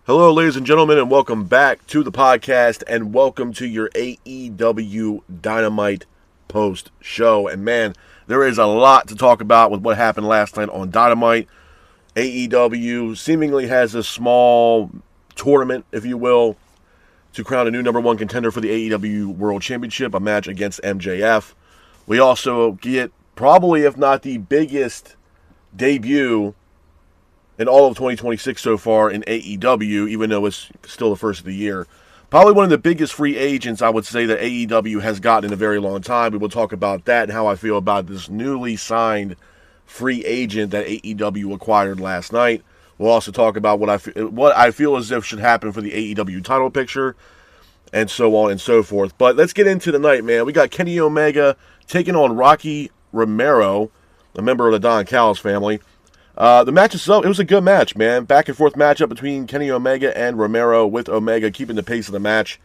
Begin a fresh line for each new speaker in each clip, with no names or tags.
Hello, ladies and gentlemen, and welcome back to the podcast, and welcome to your AEW Dynamite post-show. And man, there is a lot to talk about with what happened last night on Dynamite. AEW seemingly has a small tournament, if you will, to crown a new number one contender for the AEW World Championship, a match against MJF. We also get probably, if not the biggest debut in all of 2026 so far in AEW, even though it's still the first of the year. Probably one of the biggest free agents, I would say, that AEW has gotten in a very long time. We will talk about that and how I feel about this newly signed free agent that AEW acquired last night. We'll also talk about what I feel as if should happen for the AEW title picture, and so on and so forth. But let's get into the night, man. We got Kenny Omega taking on Rocky Romero, a member of the Don Callis family. The match itself, it was a good match, man. Back and forth matchup between Kenny Omega and Romero, with Omega keeping the pace of the match.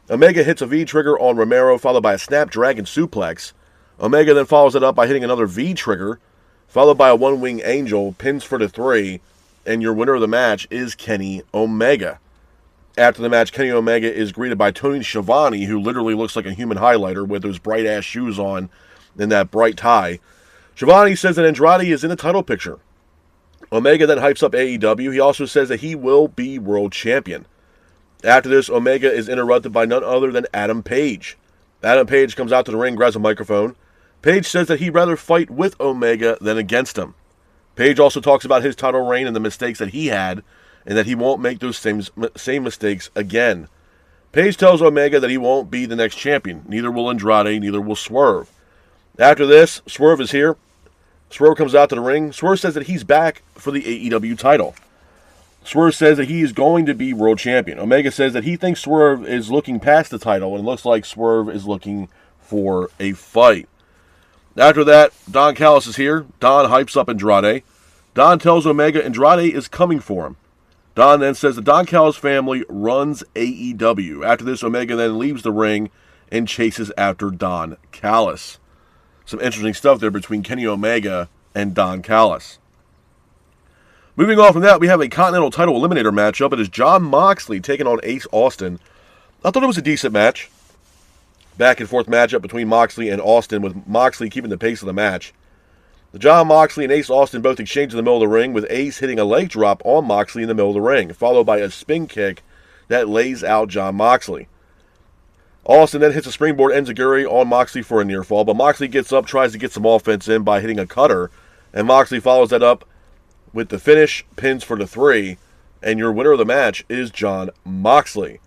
Omega hits a V-trigger on Romero, followed by a Snapdragon suplex. Omega then follows it up by hitting another V-trigger, followed by a one-wing angel, pins for the 3, and your winner of the match is Kenny Omega. After the match, Kenny Omega is greeted by Tony Schiavone, who literally looks like a human highlighter with those bright-ass shoes on and that bright tie. Schiavone says that Andrade is in the title picture. Omega then hypes up AEW. He also says that he will be world champion. After this, Omega is interrupted by none other than Adam Page. Adam Page comes out to the ring, grabs a microphone. Page says that he'd rather fight with Omega than against him. Page also talks about his title reign and the mistakes that he had, and that he won't make those same mistakes again. Page tells Omega that he won't be the next champion. Neither will Andrade, neither will Swerve. After this, Swerve is here. Swerve comes out to the ring. Swerve says that he's back for the AEW title. Swerve says that he is going to be world champion. Omega says that he thinks Swerve is looking past the title, and it looks like Swerve is looking for a fight. After that, Don Callis is here. Don hypes up Andrade. Don tells Omega Andrade is coming for him. Don then says the Don Callis family runs AEW. After this, Omega then leaves the ring and chases after Don Callis. Some interesting stuff there between Kenny Omega and Don Callis. Moving on from that, we have a Continental title eliminator matchup. It is Jon Moxley taking on Ace Austin. I thought it was a decent match. Back and forth matchup between Moxley and Austin, with Moxley keeping the pace of the match. The Jon Moxley and Ace Austin both exchange in the middle of the ring, with Ace hitting a leg drop on Moxley in the middle of the ring, followed by a spin kick that lays out Jon Moxley. Austin then hits a springboard enziguri on Moxley for a near fall, but Moxley gets up, tries to get some offense in by hitting a cutter, and Moxley follows that up with the finish, pins for the 3, and your winner of the match is Jon Moxley.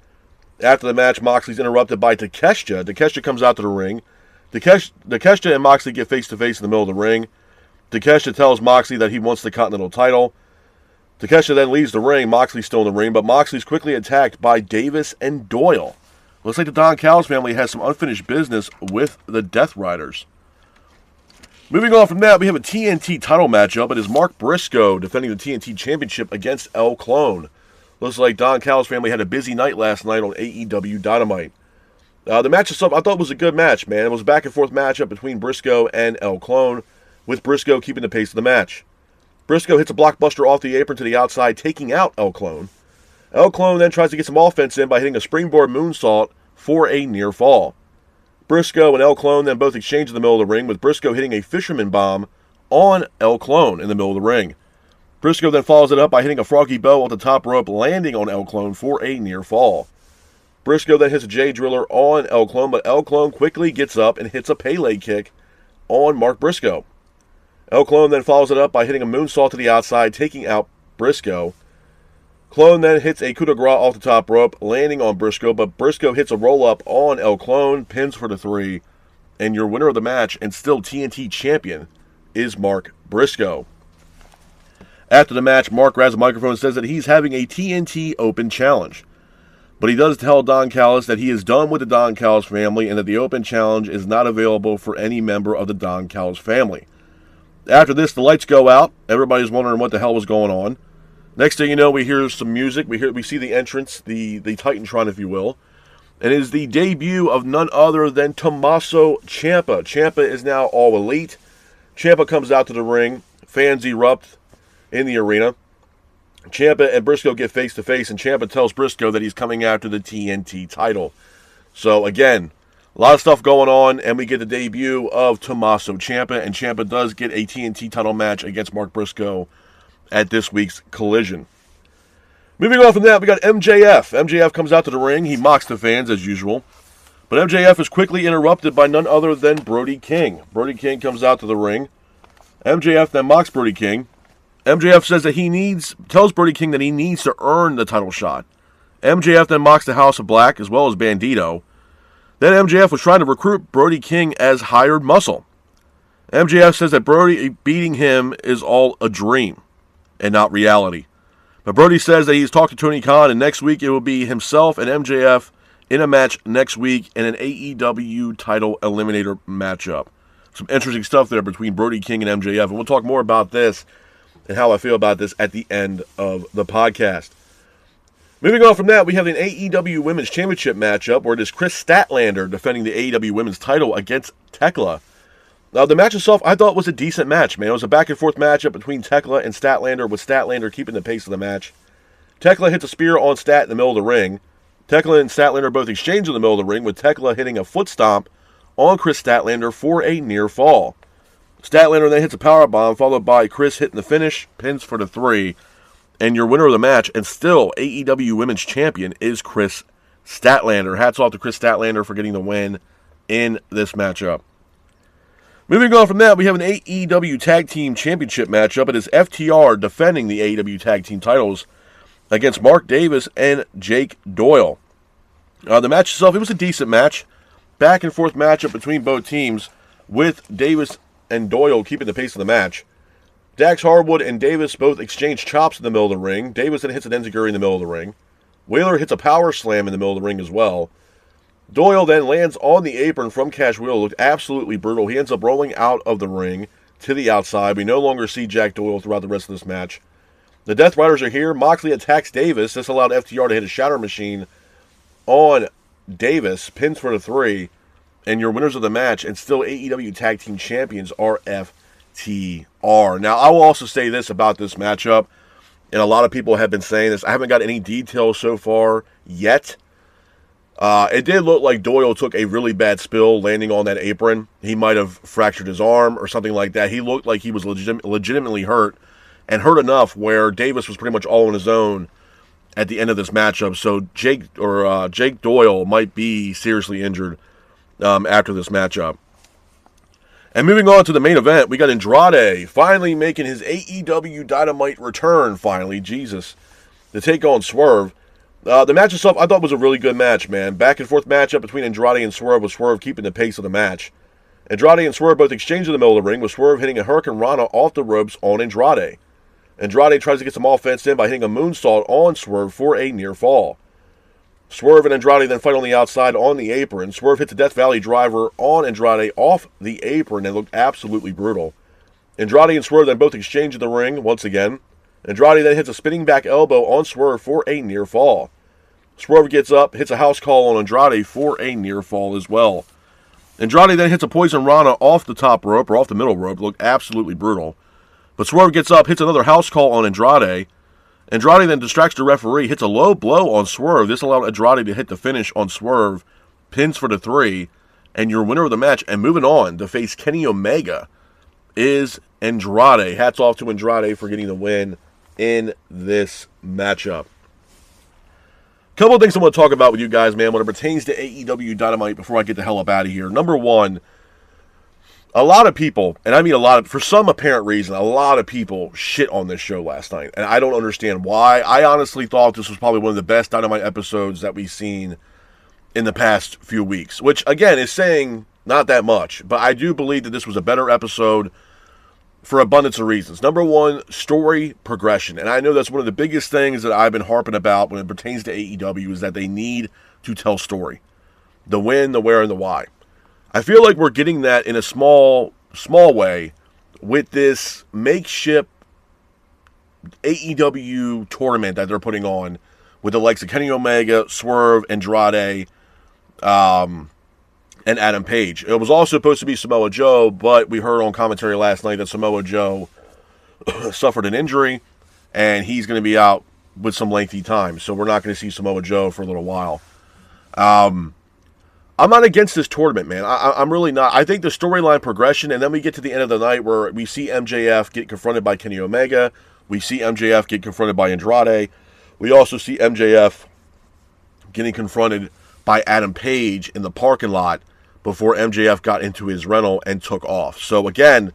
After the match, Moxley's interrupted by Takeshita. Takeshita comes out to the ring. Takeshita and Moxley get face-to-face in the middle of the ring. Takeshita tells Moxley that he wants the Continental title. Takeshita then leaves the ring. Moxley's still in the ring, but Moxley's quickly attacked by Davis and Doyle. Looks like the Don Callis family has some unfinished business with the Death Riders. Moving on from that, we have a TNT title matchup. It is Mark Briscoe defending the TNT Championship against El Clone. Looks like Don Callis family had a busy night last night on AEW Dynamite. The match itself, I thought was a good match, man. It was a back and forth matchup between Briscoe and El Clone, with Briscoe keeping the pace of the match. Briscoe hits a blockbuster off the apron to the outside, taking out El Clone. El Clone then tries to get some offense in by hitting a springboard moonsault for a near fall. Briscoe and El Clone then both exchange in the middle of the ring, with Briscoe hitting a fisherman bomb on El Clone in the middle of the ring. Briscoe then follows it up by hitting a froggy bow off the top rope, landing on El Clone for a near fall. Briscoe then hits a J Driller on El Clone, but El Clone quickly gets up and hits a Pele kick on Mark Briscoe. El Clone then follows it up by hitting a moonsault to the outside, taking out Briscoe. Clone then hits a coup de grace off the top rope, landing on Briscoe, but Briscoe hits a roll-up on El Clone, pins for the 3, and your winner of the match, and still TNT champion, is Mark Briscoe. After the match, Mark grabs a microphone and says that he's having a TNT Open Challenge. But he does tell Don Callis that he is done with the Don Callis family and that the Open Challenge is not available for any member of the Don Callis family. After this, the lights go out. Everybody's wondering what the hell was going on. Next thing you know, we hear some music. We see the entrance, the Titantron, if you will. And it is the debut of none other than Tommaso Ciampa. Ciampa is now all elite. Ciampa comes out to the ring. Fans erupt in the arena. Ciampa and Briscoe get face-to-face, and Ciampa tells Briscoe that he's coming after the TNT title. So, again, a lot of stuff going on, and we get the debut of Tommaso Ciampa, and Ciampa does get a TNT title match against Mark Briscoe at this week's Collision. Moving on from that, we got MJF. MJF comes out to the ring. He mocks the fans, as usual. But MJF is quickly interrupted by none other than Brody King. Brody King comes out to the ring. MJF then mocks Brody King. MJF says that tells Brody King that he needs to earn the title shot. MJF then mocks the House of Black as well as Bandito. Then MJF was trying to recruit Brody King as hired muscle. MJF says that Brody beating him is all a dream and not reality. But Brody says that he's talked to Tony Khan, and next week it will be himself and MJF in a match next week in an AEW title eliminator matchup. Some interesting stuff there between Brody King and MJF, and we'll talk more about this and how I feel about this at the end of the podcast. Moving on from that, we have an AEW Women's Championship matchup where it is Chris Statlander defending the AEW Women's title against Tekla. Now, the match itself, I thought was a decent match, man. It was a back-and-forth matchup between Tekla and Statlander, with Statlander keeping the pace of the match. Tekla hits a spear on Stat in the middle of the ring. Tekla and Statlander both exchange in the middle of the ring, with Tekla hitting a foot stomp on Chris Statlander for a near fall. Statlander then hits a powerbomb, followed by Chris hitting the finish, pins for the 3. And your winner of the match, and still AEW Women's Champion, is Chris Statlander. Hats off to Chris Statlander for getting the win in this matchup. Moving on from that, we have an AEW Tag Team Championship matchup. It is FTR defending the AEW Tag Team titles against Mark Davis and Jake Doyle. The match itself, it was a decent match. Back and forth matchup between both teams, with Davis and Doyle keeping the pace of the match. Dax Harwood and Davis both exchange chops in the middle of the ring. Davis then hits an enziguri in the middle of the ring. Wheeler hits a power slam in the middle of the ring as well. Doyle then lands on the apron from Cash Wheeler. Looked absolutely brutal. He ends up rolling out of the ring to the outside. We no longer see Jack Doyle throughout the rest of this match. The Death Riders are here. Moxley attacks Davis. This allowed FTR to hit a shatter machine on Davis. Pins for the 3. And your winners of the match, and still AEW Tag Team Champions, are FTR. Now, I will also say this about this matchup, and a lot of people have been saying this. I haven't got any details so far yet. It did look like Doyle took a really bad spill landing on that apron. He might have fractured his arm or something like that. He looked like he was legitimately hurt, and hurt enough where Davis was pretty much all on his own at the end of this matchup. So Jake Doyle might be seriously injured after this matchup. And moving on to the main event, we got Andrade finally making his AEW Dynamite return, Jesus, to take on Swerve. The match itself, I thought was a really good match, man. Back and forth matchup between Andrade and Swerve, with Swerve keeping the pace of the match. Andrade and Swerve both exchange in the middle of the ring, with Swerve hitting a Hurricane Rana off the ropes on Andrade. Andrade tries to get some offense in by hitting a moonsault on Swerve for a near fall. Swerve and Andrade then fight on the outside on the apron. Swerve hits a Death Valley driver on Andrade off the apron and looked absolutely brutal. Andrade and Swerve then both exchange in the ring once again. Andrade then hits a spinning back elbow on Swerve for a near fall. Swerve gets up, hits a house call on Andrade for a near fall as well. Andrade then hits a Poison Rana off the top rope, or off the middle rope. Looked absolutely brutal. But Swerve gets up, hits another house call on Andrade. Andrade then distracts the referee, hits a low blow on Swerve. This allowed Andrade to hit the finish on Swerve, pins for the 3, and your winner of the match, and moving on to face Kenny Omega, is Andrade. Hats off to Andrade for getting the win in this matchup. Couple of things I want to talk about with you guys, man, when it pertains to AEW Dynamite before I get the hell up out of here. Number one, a lot of people, and I mean a lot, for some apparent reason, a lot of people shit on this show last night, and I don't understand why. I honestly thought this was probably one of the best Dynamite episodes that we've seen in the past few weeks, which, again, is saying not that much, but I do believe that this was a better episode for abundance of reasons. Number one, story progression, and I know that's one of the biggest things that I've been harping about when it pertains to AEW, is that they need to tell story. The when, the where, and the why. I feel like we're getting that in a small way with this makeshift AEW tournament that they're putting on with the likes of Kenny Omega, Swerve, Andrade, and Adam Page. It was also supposed to be Samoa Joe, but we heard on commentary last night that Samoa Joe suffered an injury and he's going to be out with some lengthy time, so we're not going to see Samoa Joe for a little while. I'm not against this tournament, man. I'm really not. I think the storyline progression, and then we get to the end of the night where we see MJF get confronted by Kenny Omega. We see MJF get confronted by Andrade. We also see MJF getting confronted by Adam Page in the parking lot before MJF got into his rental and took off. So again,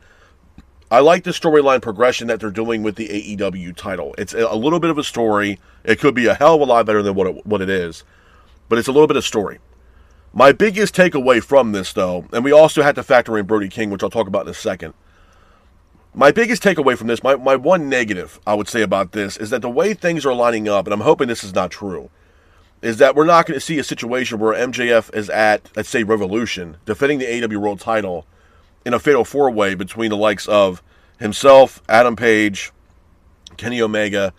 I like the storyline progression that they're doing with the AEW title. It's a little bit of a story. It could be a hell of a lot better than what it is, but it's a little bit of story. My biggest takeaway from this, though, and we also had to factor in Brody King, which I'll talk about in a second. My biggest takeaway from this, my one negative, I would say about this, is that the way things are lining up, and I'm hoping this is not true, is that we're not going to see a situation where MJF is at, let's say, Revolution, defending the AEW World title in a fatal four-way between the likes of himself, Adam Page, Kenny Omega,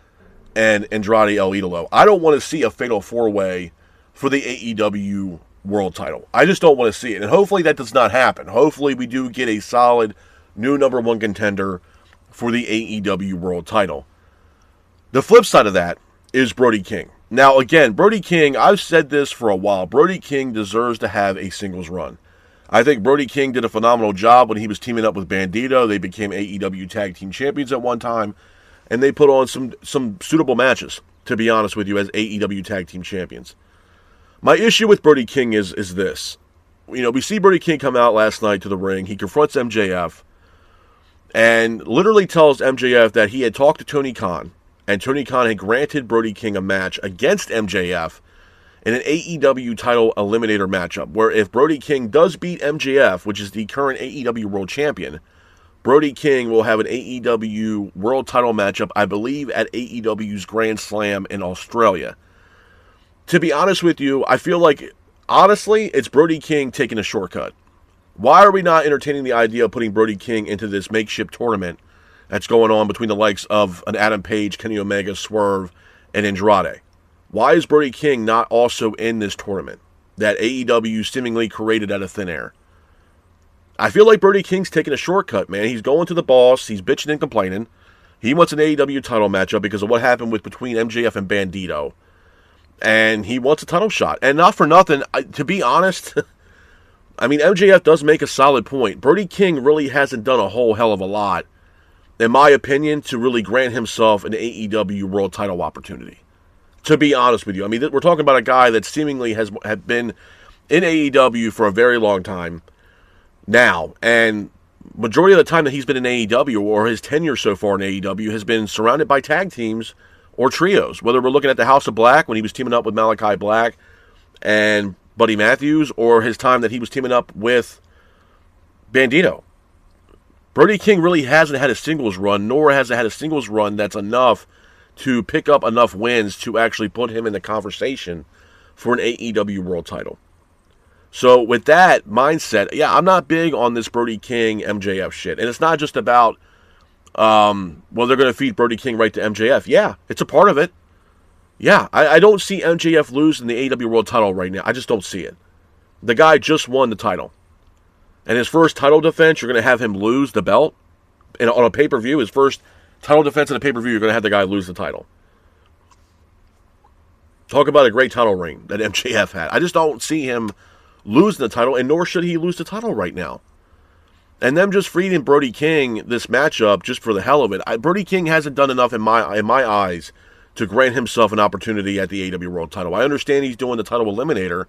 and Andrade El Idolo. I don't want to see a fatal four-way for the AEW World title. I just don't want to see it. And hopefully that does not happen. Hopefully we do get a solid new number one contender for the AEW World title. The flip side of that is Brody King. Now again, Brody King, I've said this for a while, Brody King deserves to have a singles run. I think Brody King did a phenomenal job when he was teaming up with Bandito. They became AEW Tag Team Champions at one time, and they put on some suitable matches, to be honest with you, as AEW Tag Team Champions. My issue with Brody King is this. You know, we see Brody King come out last night to the ring. He confronts MJF and literally tells MJF that he had talked to Tony Khan, and Tony Khan had granted Brody King a match against MJF in an AEW title eliminator matchup, where if Brody King does beat MJF, which is the current AEW World Champion, Brody King will have an AEW World title matchup, I believe, at AEW's Grand Slam in Australia. To be honest with you, I feel like, honestly, it's Brody King taking a shortcut. Why are we not entertaining the idea of putting Brody King into this makeshift tournament that's going on between the likes of an Adam Page, Kenny Omega, Swerve, and Andrade? Why is Brody King not also in this tournament that AEW seemingly created out of thin air? I feel like Brody King's taking a shortcut, man. He's going to the boss. He's bitching and complaining. He wants an AEW title matchup because of what happened between MJF and Bandito. And he wants a title shot. And not for nothing, to be honest, I mean, MJF does make a solid point. Brody King really hasn't done a whole hell of a lot, in my opinion, to really grant himself an AEW world title opportunity. To be honest with you. I mean, we're talking about a guy that seemingly has been in AEW for a very long time now. And majority of the time that he's been in AEW, or his tenure so far in AEW, has been surrounded by tag teams or trios, whether we're looking at the House of Black when he was teaming up with Malachi Black and Buddy Matthews, or his time that he was teaming up with Bandito. Brody King really hasn't had a singles run, nor has it had a singles run that's enough to pick up enough wins to actually put him in the conversation for an AEW World title. So with that mindset, yeah, I'm not big on this Brody King MJF shit. And it's not just about well, they're going to feed Brody King right to MJF. Yeah, it's a part of it. Yeah, I don't see MJF losing the AEW World title right now. I just don't see it. The guy just won the title. And his first title defense, you're going to have him lose the belt. And on a pay-per-view, his first title defense in a pay-per-view, you're going to have the guy lose the title. Talk about a great title reign that MJF had. I just don't see him losing the title, and nor should he lose the title right now. And them just feeding Brody King this matchup just for the hell of it. Brody King hasn't done enough in my eyes to grant himself an opportunity at the AEW World title. I understand he's doing the title eliminator,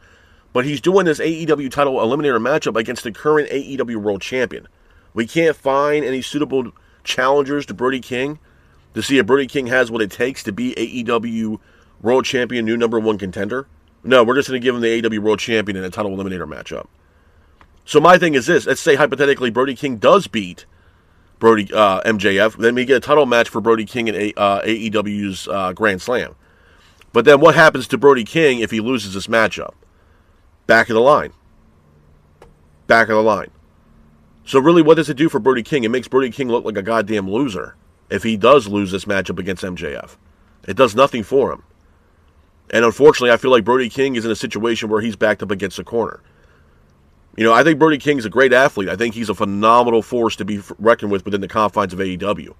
but he's doing this AEW title eliminator matchup against the current AEW World Champion. We can't find any suitable challengers to Brody King to see if Brody King has what it takes to be AEW World Champion, new number one contender. No, we're just going to give him the AEW World Champion in a title eliminator matchup. So my thing is this. Let's say, hypothetically, Brody King does beat MJF. Then we get a title match for Brody King in AEW's Grand Slam. But then what happens to Brody King if he loses this matchup? Back of the line. Back of the line. So really, what does it do for Brody King? It makes Brody King look like a goddamn loser if he does lose this matchup against MJF. It does nothing for him. And unfortunately, I feel like Brody King is in a situation where he's backed up against a corner. You know, I think Brody King is a great athlete. I think he's a phenomenal force to be reckoned with within the confines of AEW.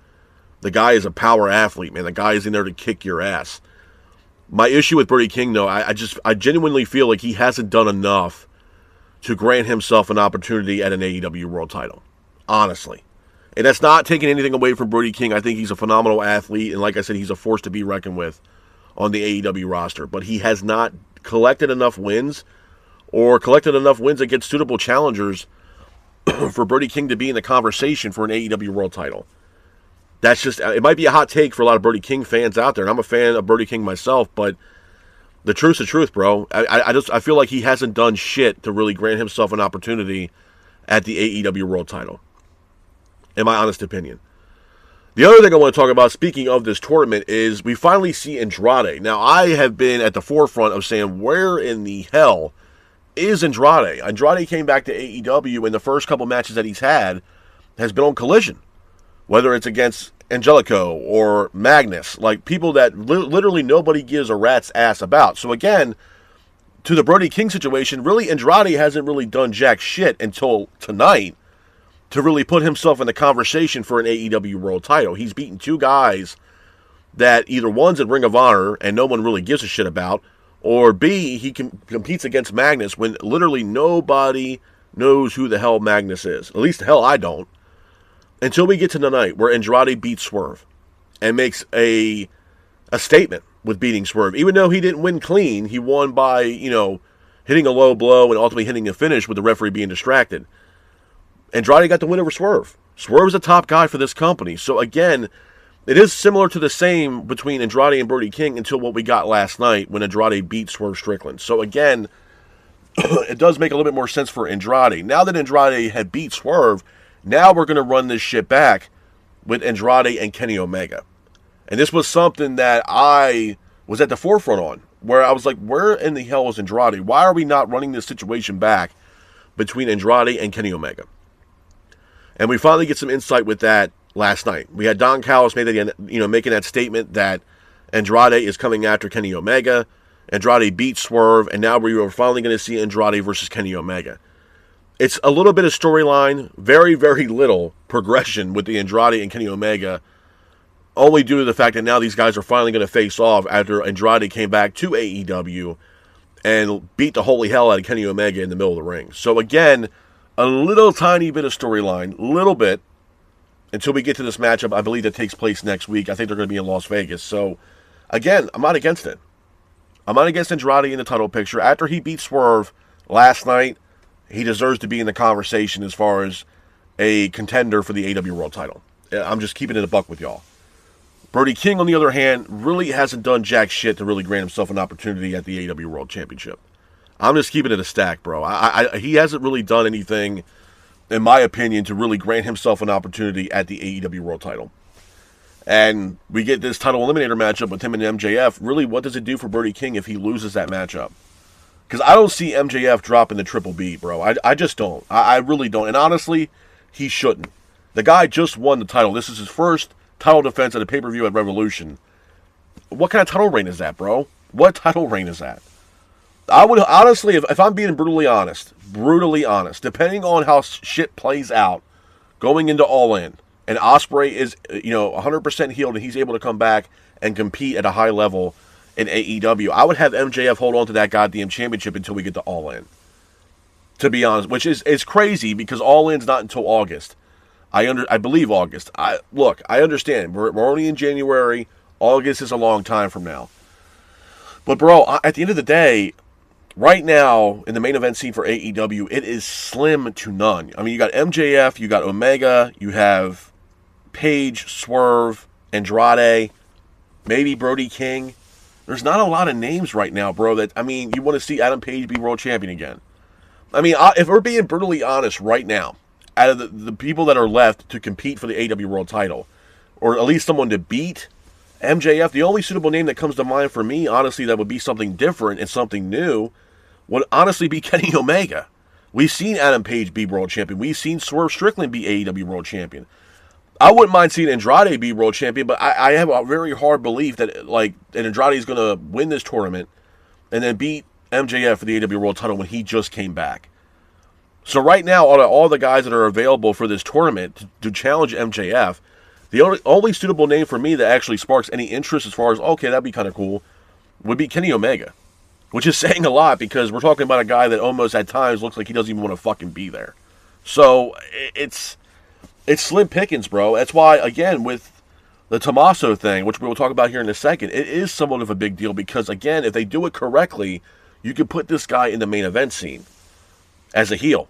The guy is a power athlete, man. The guy is in there to kick your ass. My issue with Brody King, though, I genuinely feel like he hasn't done enough to grant himself an opportunity at an AEW World Title. Honestly. And that's not taking anything away from Brody King. I think he's a phenomenal athlete, and like I said, he's a force to be reckoned with on the AEW roster. But he has not collected enough wins, or collected enough wins against suitable challengers for Brody King to be in the conversation for an AEW World Title. That's just, it might be a hot take for a lot of Brody King fans out there, and I'm a fan of Brody King myself, but the truth's the truth, bro. I feel like he hasn't done shit to really grant himself an opportunity at the AEW World Title, in my honest opinion. The other thing I want to talk about, speaking of this tournament, is we finally see Andrade. Now, I have been at the forefront of saying, where in the hell is Andrade? Andrade came back to AEW, and the first couple matches that he's had has been on Collision. Whether it's against Angelico or Magnus, like people that literally nobody gives a rat's ass about. So again, to the Brody King situation, really Andrade hasn't really done jack shit until tonight to really put himself in the conversation for an AEW World Title. He's beaten two guys that either one's in Ring of Honor and no one really gives a shit about, or B, he competes against Magnus when literally nobody knows who the hell Magnus is. At least the hell I don't. Until we get to tonight where Andrade beats Swerve and makes a statement with beating Swerve. Even though he didn't win clean, he won by, hitting a low blow and ultimately hitting a finish with the referee being distracted. Andrade got the win over Swerve. Swerve's a top guy for this company. So again, it is similar to the same between Andrade and Brody King until what we got last night when Andrade beat Swerve Strickland. So again, it does make a little bit more sense for Andrade. Now that Andrade had beat Swerve, now we're going to run this shit back with Andrade and Kenny Omega. And this was something that I was at the forefront on, where I was like, where in the hell is Andrade? Why are we not running this situation back between Andrade and Kenny Omega? And we finally get some insight with that last night. We had Don Callis making that statement that Andrade is coming after Kenny Omega. Andrade beat Swerve, and now we are finally going to see Andrade versus Kenny Omega. It's a little bit of storyline, very, very little progression with the Andrade and Kenny Omega, only due to the fact that now these guys are finally going to face off after Andrade came back to AEW and beat the holy hell out of Kenny Omega in the middle of the ring. So again, a little tiny bit of storyline, little bit, until we get to this matchup. I believe that takes place next week. I think they're going to be in Las Vegas. So again, I'm not against it. I'm not against Andrade in the title picture. After he beat Swerve last night, he deserves to be in the conversation as far as a contender for the AEW World Title. I'm just keeping it a buck with y'all. Brody King, on the other hand, really hasn't done jack shit to really grant himself an opportunity at the AEW World Championship. I'm just keeping it a stack, bro. He hasn't really done anything, in my opinion, to really grant himself an opportunity at the AEW World Title. And we get this title eliminator matchup with him and MJF. Really, what does it do for Brody King if he loses that matchup? Because I don't see MJF dropping the Triple B, bro. I just don't. I really don't. And honestly, he shouldn't. The guy just won the title. This is his first title defense at a pay-per-view at Revolution. What kind of title reign is that, bro? What title reign is that? I would, honestly, if I'm being brutally honest, depending on how shit plays out going into All In, and Ospreay is, 100% healed and he's able to come back and compete at a high level in AEW, I would have MJF hold on to that goddamn championship until we get to All In. To be honest, which is crazy because All In's not until August. I believe August. I understand. We're only in January. August is a long time from now. But bro, at the end of the day, right now in the main event scene for AEW, it is slim to none. I mean, you got MJF, you got Omega, you have Page, Swerve, Andrade, maybe Brody King. There's not a lot of names right now, bro, you want to see Adam Page be world champion again. I mean, if we're being brutally honest right now, out of the people that are left to compete for the AEW World Title, or at least someone to beat MJF, the only suitable name that comes to mind for me, honestly, that would be something different and something new, would honestly be Kenny Omega. We've seen Adam Page be world champion. We've seen Swerve Strickland be AEW world champion. I wouldn't mind seeing Andrade be world champion, but I have a very hard belief that Andrade is going to win this tournament and then beat MJF for the AEW World Title when he just came back. So right now, all the guys that are available for this tournament to challenge MJF, The only suitable name for me that actually sparks any interest as far as, okay, that'd be kind of cool, would be Kenny Omega. Which is saying a lot because we're talking about a guy that almost at times looks like he doesn't even want to fucking be there. So it's slim pickings, bro. That's why, again, with the Tommaso thing, which we will talk about here in a second, it is somewhat of a big deal because, again, if they do it correctly, you could put this guy in the main event scene as a heel.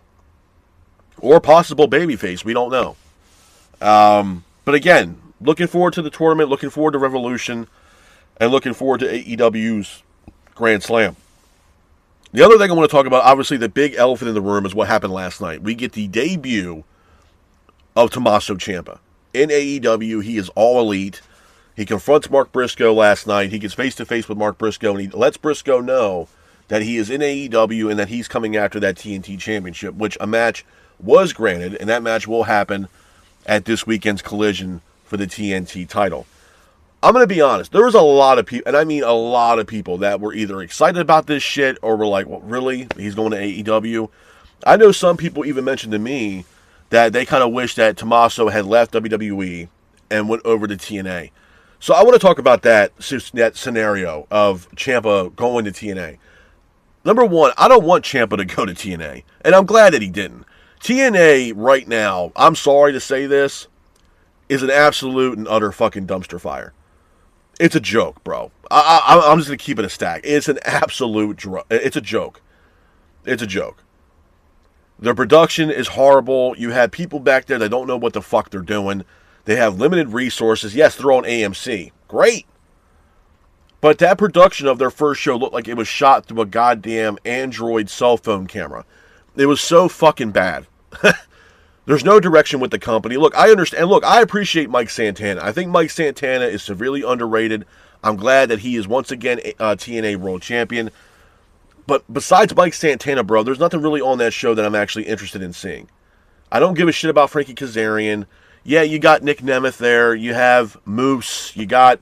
Or possible babyface, we don't know. But again, looking forward to the tournament, looking forward to Revolution, and looking forward to AEW's Grand Slam. The other thing I want to talk about, obviously the big elephant in the room, is what happened last night. We get the debut of Tommaso Ciampa. In AEW, he is all elite. He confronts Mark Briscoe last night. He gets face-to-face with Mark Briscoe, and he lets Briscoe know that he is in AEW and that he's coming after that TNT Championship, which a match was granted, and that match will happen at this weekend's Collision for the TNT title. I'm going to be honest. There was a lot of people, and I mean a lot of people, that were either excited about this shit or were like, well, really? He's going to AEW? I know some people even mentioned to me that they kind of wish that Tommaso had left WWE and went over to TNA. So I want to talk about that scenario of Ciampa going to TNA. Number one, I don't want Ciampa to go to TNA, and I'm glad that he didn't. TNA right now, I'm sorry to say this, is an absolute and utter fucking dumpster fire. It's a joke, bro. I'm just going to keep it a stack. It's an absolute it's a joke. It's a joke. Their production is horrible. You have people back there that don't know what the fuck they're doing. They have limited resources. Yes, they're on AMC. Great. But that production of their first show looked like it was shot through a goddamn Android cell phone camera. It was so fucking bad. There's no direction with the company. Look, I understand. Look, I appreciate Mike Santana. I think Mike Santana is severely underrated. I'm glad that he is once again TNA World Champion. But besides Mike Santana, bro, there's nothing really on that show that I'm actually interested in seeing. I don't give a shit about Frankie Kazarian. Yeah, you got Nick Nemeth there. You have Moose. You got,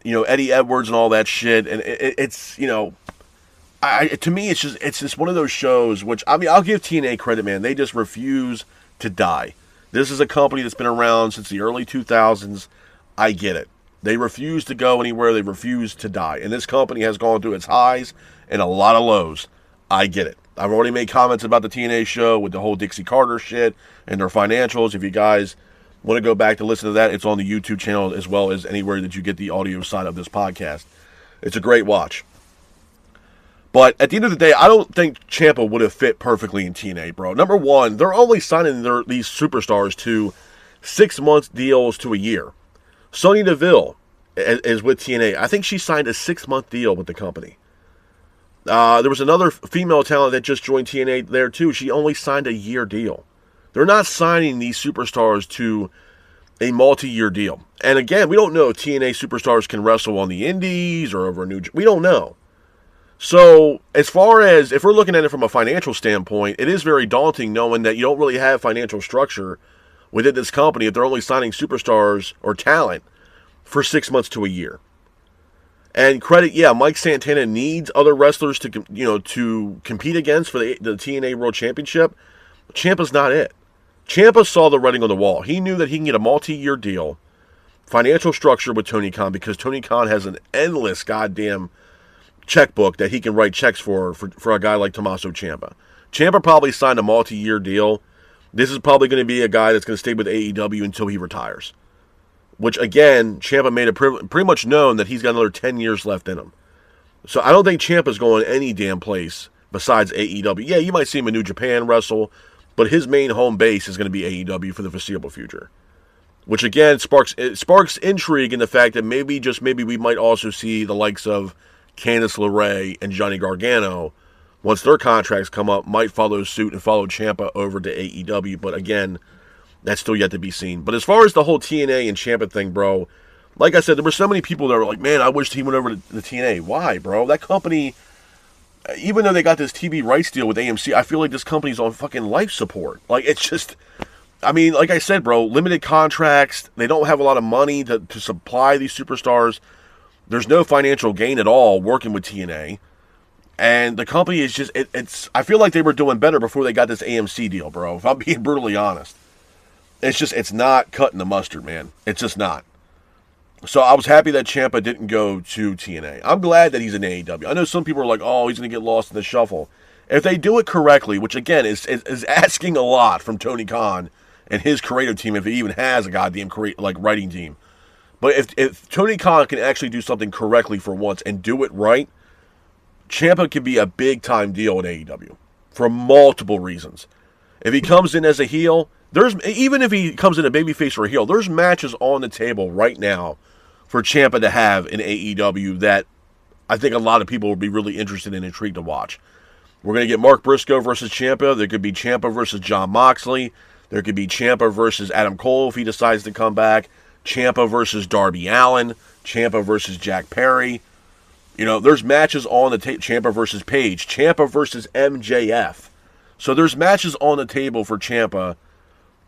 Eddie Edwards and all that shit. And it's, to me, it's just one of those shows which, I mean, I'll give TNA credit, man. They just refuse to die. This is a company that's been around since the early 2000s. I get it. They refuse to go anywhere. They refuse to die. And this company has gone through its highs and a lot of lows. I get it. I've already made comments about the TNA show with the whole Dixie Carter shit and their financials. If you guys want to go back to listen to that, it's on the YouTube channel as well as anywhere that you get the audio side of this podcast. It's a great watch. But at the end of the day, I don't think Ciampa would have fit perfectly in TNA, bro. Number one, they're only signing these superstars to 6-month deals to a year. Sonya Deville is with TNA. I think she signed a 6-month deal with the company. There was another female talent that just joined TNA there too. She only signed a year deal. They're not signing these superstars to a multi-year deal. And again, we don't know if TNA superstars can wrestle on the indies or over we don't know. So, as far as, if we're looking at it from a financial standpoint, it is very daunting knowing that you don't really have financial structure within this company if they're only signing superstars or talent for 6 months to a year. And credit, yeah, Mike Santana needs other wrestlers to compete against for the TNA World Championship. Ciampa's not it. Ciampa saw the writing on the wall. He knew that he can get a multi-year deal, financial structure with Tony Khan, because Tony Khan has an endless goddamn checkbook that he can write checks for a guy like Tommaso Ciampa. Ciampa probably signed a multi-year deal. This is probably going to be a guy that's going to stay with AEW until he retires. Which, again, Ciampa made it pretty much known that he's got another 10 years left in him. So I don't think Ciampa's going any damn place besides AEW. Yeah, you might see him in New Japan wrestle, but his main home base is going to be AEW for the foreseeable future. Which, again, sparks intrigue in the fact that maybe we might also see the likes of Candice LeRae and Johnny Gargano, once their contracts come up, might follow suit and follow Ciampa over to AEW. But again, that's still yet to be seen. But as far as the whole TNA and Ciampa thing, bro, like I said, there were so many people that were like, man, I wish he went over to the TNA. Why, bro? That company, even though they got this TV rights deal with AMC, I feel like this company's on fucking life support. Like, it's just, I mean, like I said, bro, limited contracts. They don't have a lot of money to supply these superstars. There's no financial gain at all working with TNA. And the company is just, it's. I feel like they were doing better before they got this AMC deal, bro, if I'm being brutally honest. it's not cutting the mustard, man. It's just not. So I was happy that Ciampa didn't go to TNA. I'm glad that he's in AEW. I know some people are like, oh, he's going to get lost in the shuffle. If they do it correctly, which again is asking a lot from Tony Khan and his creative team, if he even has a goddamn writing team. But if Tony Khan can actually do something correctly for once and do it right, Ciampa can be a big time deal in AEW for multiple reasons. If he comes in as a heel, even if he comes in a babyface or a heel, there's matches on the table right now for Ciampa to have in AEW that I think a lot of people will be really interested and intrigued to watch. We're going to get Mark Briscoe versus Ciampa. There could be Ciampa versus Jon Moxley. There could be Ciampa versus Adam Cole if he decides to come back. Ciampa versus Darby Allin. Ciampa versus Jack Perry. There's matches on the table. Ciampa versus Paige. Ciampa versus MJF. So there's matches on the table for Ciampa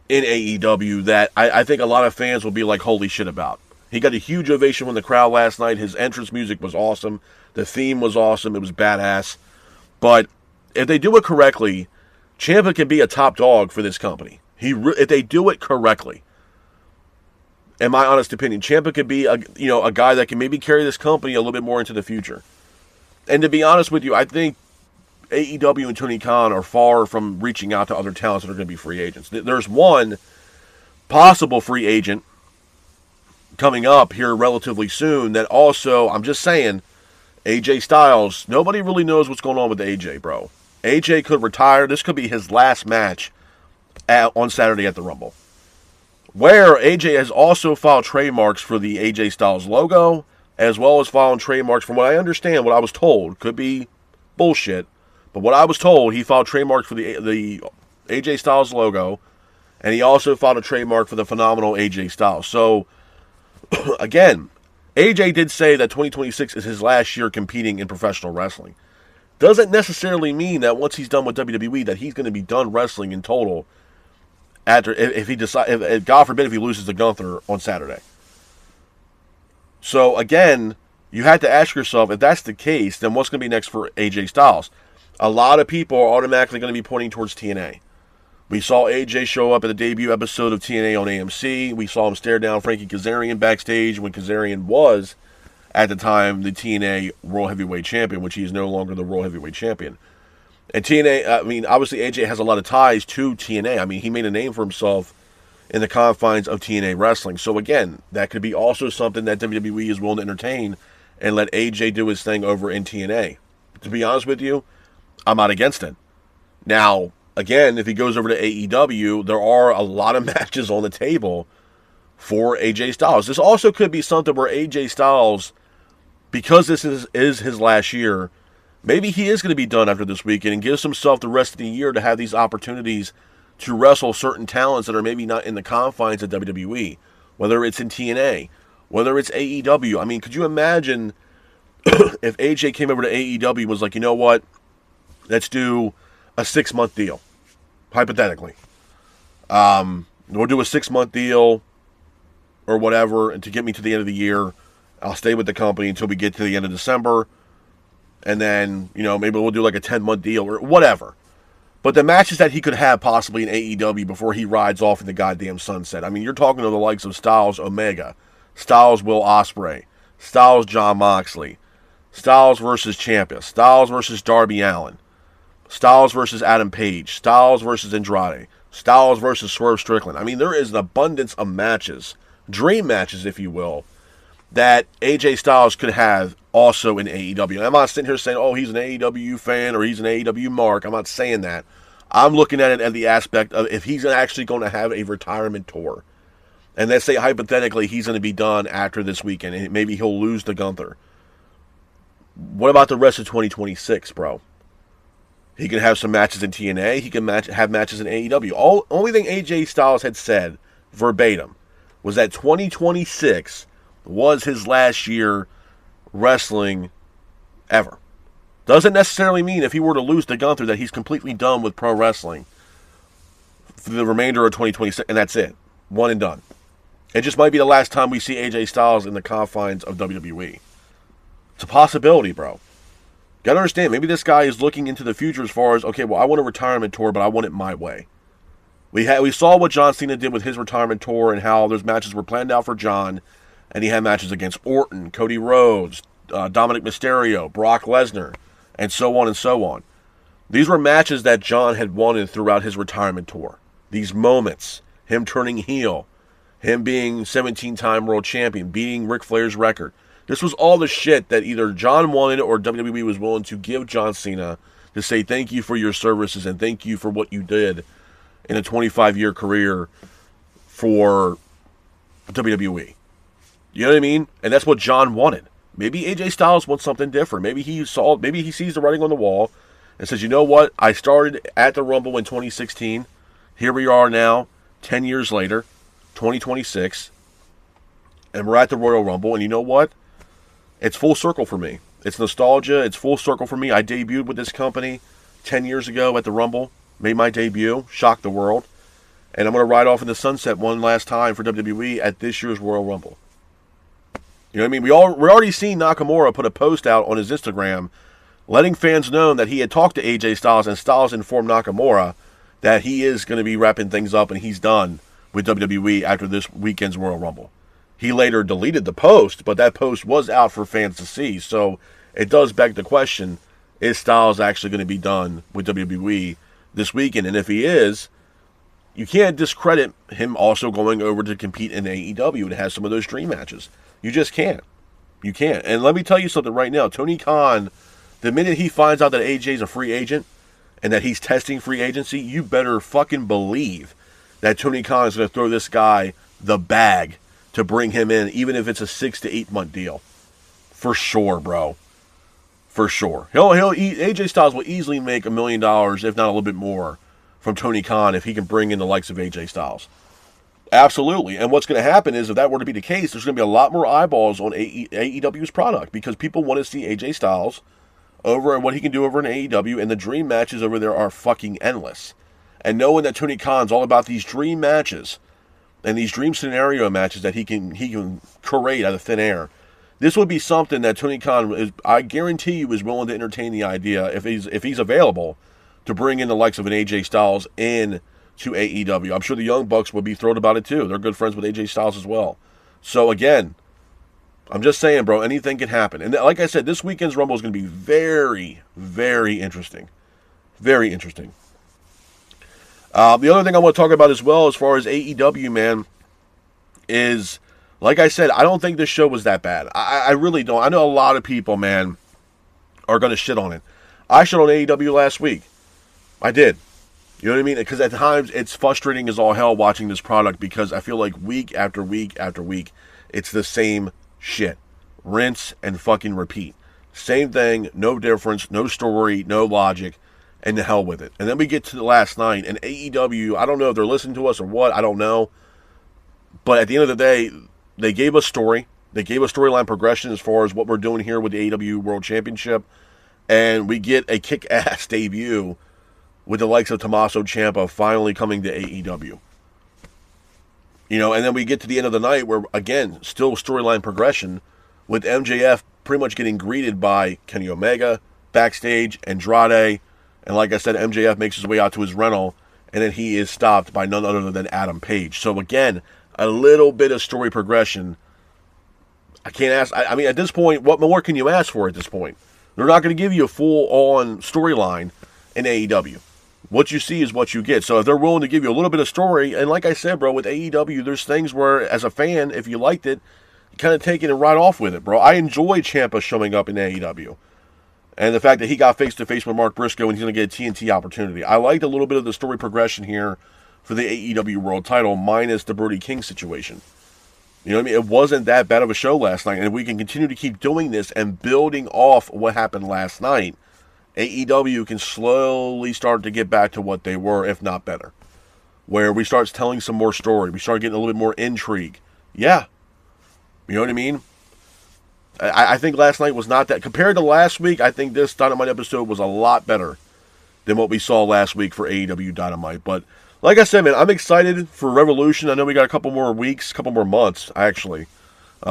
in AEW that I think a lot of fans will be like, holy shit about. He got a huge ovation from the crowd last night. His entrance music was awesome. The theme was awesome. It was badass. But if they do it correctly, Ciampa can be a top dog for this company. If they do it correctly, in my honest opinion, Ciampa could be a guy that can maybe carry this company a little bit more into the future. And to be honest with you, I think AEW and Tony Khan are far from reaching out to other talents that are going to be free agents. There's one possible free agent coming up here relatively soon that also, I'm just saying, AJ Styles, nobody really knows what's going on with AJ, bro. AJ could retire. This could be his last match on Saturday at the Rumble. Where AJ has also filed trademarks for the AJ Styles logo, as well as filing trademarks, from what I understand, what I was told, could be bullshit, but what I was told, he filed trademarks for the AJ Styles logo, and he also filed a trademark for the phenomenal AJ Styles. So, again, AJ did say that 2026 is his last year competing in professional wrestling. Doesn't necessarily mean that once he's done with WWE that he's going to be done wrestling in total after, if he decides, God forbid, if he loses to Gunther on Saturday. So again, you have to ask yourself, if that's the case, then what's going to be next for AJ Styles? A lot of people are automatically going to be pointing towards TNA. We saw AJ show up at the debut episode of TNA on AMC. We saw him stare down Frankie Kazarian backstage when Kazarian was, at the time, the TNA World Heavyweight Champion, which he is no longer the World Heavyweight Champion. And TNA, obviously AJ has a lot of ties to TNA. He made a name for himself in the confines of TNA wrestling. So again, that could be also something that WWE is willing to entertain and let AJ do his thing over in TNA. To be honest with you, I'm not against it. Now, again, if he goes over to AEW, there are a lot of matches on the table for AJ Styles. This also could be something where AJ Styles, because this is his last year, maybe he is going to be done after this weekend and gives himself the rest of the year to have these opportunities to wrestle certain talents that are maybe not in the confines of WWE, whether it's in TNA, whether it's AEW. Could you imagine if AJ came over to AEW and was like, you know what, let's do a 6-month deal, hypothetically. We'll do a 6-month deal or whatever, and to get me to the end of the year, I'll stay with the company until we get to the end of December, and then, maybe we'll do like a 10-month deal or whatever. But the matches that he could have possibly in AEW before he rides off in the goddamn sunset. You're talking to the likes of Styles Omega, Styles Will Ospreay, Styles Jon Moxley, Styles versus Ciampa, Styles versus Darby Allin, Styles versus Adam Page, Styles versus Andrade, Styles versus Swerve Strickland. There is an abundance of matches, dream matches, if you will, that AJ Styles could have also in AEW. And I'm not sitting here saying, oh, he's an AEW fan or he's an AEW mark. I'm not saying that. I'm looking at it at the aspect of if he's actually going to have a retirement tour. And let's say, hypothetically, he's going to be done after this weekend, and maybe he'll lose to Gunther. What about the rest of 2026, bro? He can have some matches in TNA. He can have matches in AEW. Only thing AJ Styles had said, verbatim, was that 2026 was his last year wrestling ever. Doesn't necessarily mean if he were to lose to Gunther that he's completely done with pro wrestling for the remainder of 2026, and that's it. One and done. It just might be the last time we see AJ Styles in the confines of WWE. It's a possibility, bro. Gotta understand, maybe this guy is looking into the future as far as, okay, well, I want a retirement tour, but I want it my way. We saw what John Cena did with his retirement tour and how those matches were planned out for John, and he had matches against Orton, Cody Rhodes, Dominic Mysterio, Brock Lesnar, and so on and so on. These were matches that John had wanted throughout his retirement tour. These moments, him turning heel, him being 17-time world champion, beating Ric Flair's record. This was all the shit that either John wanted or WWE was willing to give John Cena to say thank you for your services and thank you for what you did in a 25-year career for WWE. You know what I mean? And that's what John wanted. Maybe AJ Styles wants something different. Maybe he sees the writing on the wall and says, you know what? I started at the Rumble in 2016. Here we are now, 10 years later, 2026, and we're at the Royal Rumble. And you know what? It's full circle for me. It's nostalgia. It's full circle for me. I debuted with this company 10 years ago at the Rumble. Made my debut. Shocked the world. And I'm going to ride off in the sunset one last time for WWE at this year's Royal Rumble. You know what I mean? We're already seeing Nakamura put a post out on his Instagram letting fans know that he had talked to AJ Styles, and Styles informed Nakamura that he is going to be wrapping things up and he's done with WWE after this weekend's Royal Rumble. He later deleted the post, but that post was out for fans to see. So it does beg the question, is Styles actually going to be done with WWE this weekend? And if he is, you can't discredit him also going over to compete in AEW and have some of those dream matches. You just can't. You can't. And let me tell you something right now. Tony Khan, the minute he finds out that AJ's a free agent and that he's testing free agency, you better fucking believe that Tony Khan is going to throw this guy the bag to bring him in, even if it's a 6 to 8 month deal. For sure, bro. For sure. AJ Styles will easily make $1 million, if not a little bit more, from Tony Khan if he can bring in the likes of AJ Styles. Absolutely. And what's going to happen is, if that were to be the case, there's going to be a lot more eyeballs on AEW's product, because people want to see AJ Styles over and what he can do over in AEW, and the dream matches over there are fucking endless. And knowing that Tony Khan's all about these dream matches and these dream scenario matches that he can create out of thin air, this would be something that Tony Khan is, I guarantee you, is willing to entertain the idea, if he's available, to bring in the likes of an AJ Styles in to AEW. I'm sure the Young Bucks would be thrilled about it too. They're good friends with AJ Styles as well. So again, I'm just saying, bro, anything can happen. And like I said, this weekend's Rumble is going to be very, very interesting. Very interesting. The other thing I want to talk about as well, as far as AEW, man, is, like I said, I don't think this show was that bad. I really don't. I know a lot of people, man, are going to shit on it. I shit on AEW last week. I did. You know what I mean? Because at times it's frustrating as all hell watching this product, because I feel like week after week after week, it's the same shit. Rinse and fucking repeat. Same thing, no difference, no story, no logic, and the hell with it. And then we get to the last night, and AEW, I don't know if they're listening to us or what, I don't know. But at the end of the day, they gave us story. They gave us storyline progression as far as what we're doing here with the AEW World Championship. And we get a kick-ass debut with the likes of Tommaso Ciampa finally coming to AEW. You know, and then we get to the end of the night where, again, still storyline progression, with MJF pretty much getting greeted by Kenny Omega, backstage, Andrade, and like I said, MJF makes his way out to his rental, and then he is stopped by none other than Adam Page. So again, a little bit of story progression. I can't ask, I mean, at this point, what more can you ask for at this point? They're not going to give you a full-on storyline in AEW. What you see is what you get. So if they're willing to give you a little bit of story, and like I said, bro, with AEW, there's things where, as a fan, if you liked it, you kind of take it and ride off with it, bro. I enjoy Ciampa showing up in AEW. And the fact that he got face-to-face with Mark Briscoe and he's going to get a TNT opportunity. I liked a little bit of the story progression here for the AEW World title, minus the Brody King situation. You know what I mean? It wasn't that bad of a show last night. And if we can continue to keep doing this and building off what happened last night, AEW can slowly start to get back to what they were, if not better. Where we start telling some more story. We start getting a little bit more intrigue. Yeah. You know what I mean? I think last night was not that. Compared to last week, I think this Dynamite episode was a lot better than what we saw last week for AEW Dynamite. But like I said, man, I'm excited for Revolution. I know we got a couple more weeks, a couple more months, actually.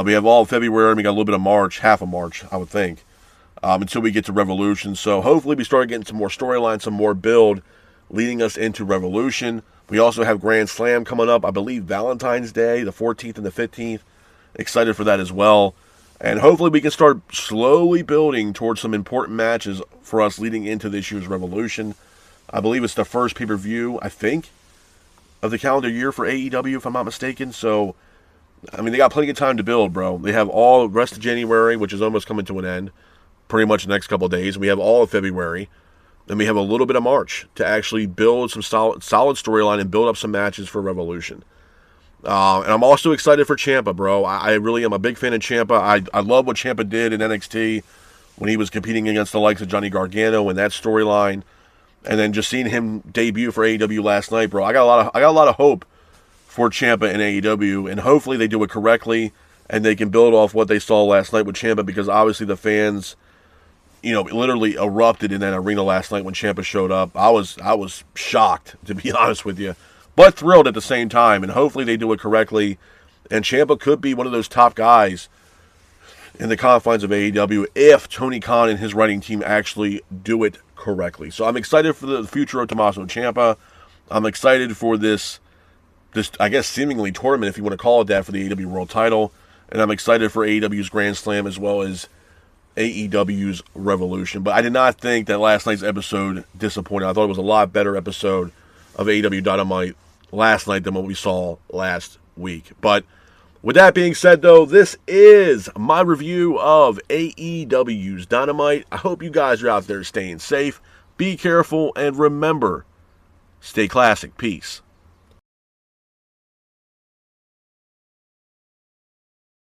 We have all of February, and we got a little bit of March, half of March, I would think, until we get to Revolution. So hopefully we start getting some more storyline, some more build leading us into Revolution. We also have Grand Slam coming up, I believe Valentine's Day, the 14th and the 15th. Excited for that as well. And hopefully we can start slowly building towards some important matches for us leading into this year's Revolution. I believe it's the first pay-per-view, I think, of the calendar year for AEW, if I'm not mistaken. So, I mean, they got plenty of time to build, bro. They have all the rest of January, which is almost coming to an end, pretty much the next couple of days. We have all of February. Then we have a little bit of March to actually build some solid storyline and build up some matches for Revolution. And I'm also excited for Ciampa, bro. I really am a big fan of Ciampa. I love what Ciampa did in NXT when he was competing against the likes of Johnny Gargano in that storyline. And then just seeing him debut for AEW last night, bro. I got a lot of hope for Ciampa in AEW, and hopefully they do it correctly and they can build off what they saw last night with Ciampa, because obviously the fans, literally erupted in that arena last night when Ciampa showed up. I was shocked, to be honest with you, but thrilled at the same time, and hopefully they do it correctly. And Ciampa could be one of those top guys in the confines of AEW if Tony Khan and his writing team actually do it correctly. So I'm excited for the future of Tommaso Ciampa. I'm excited for this, I guess, seemingly tournament, if you want to call it that, for the AEW World Title. And I'm excited for AEW's Grand Slam as well as AEW's Revolution. But I did not think that last night's episode disappointed. I thought it was a lot better episode of AEW Dynamite last night than what we saw last week. But with that being said, though, this is my review of AEW's Dynamite. I hope you guys are out there staying safe. Be careful, and remember, stay classic. Peace.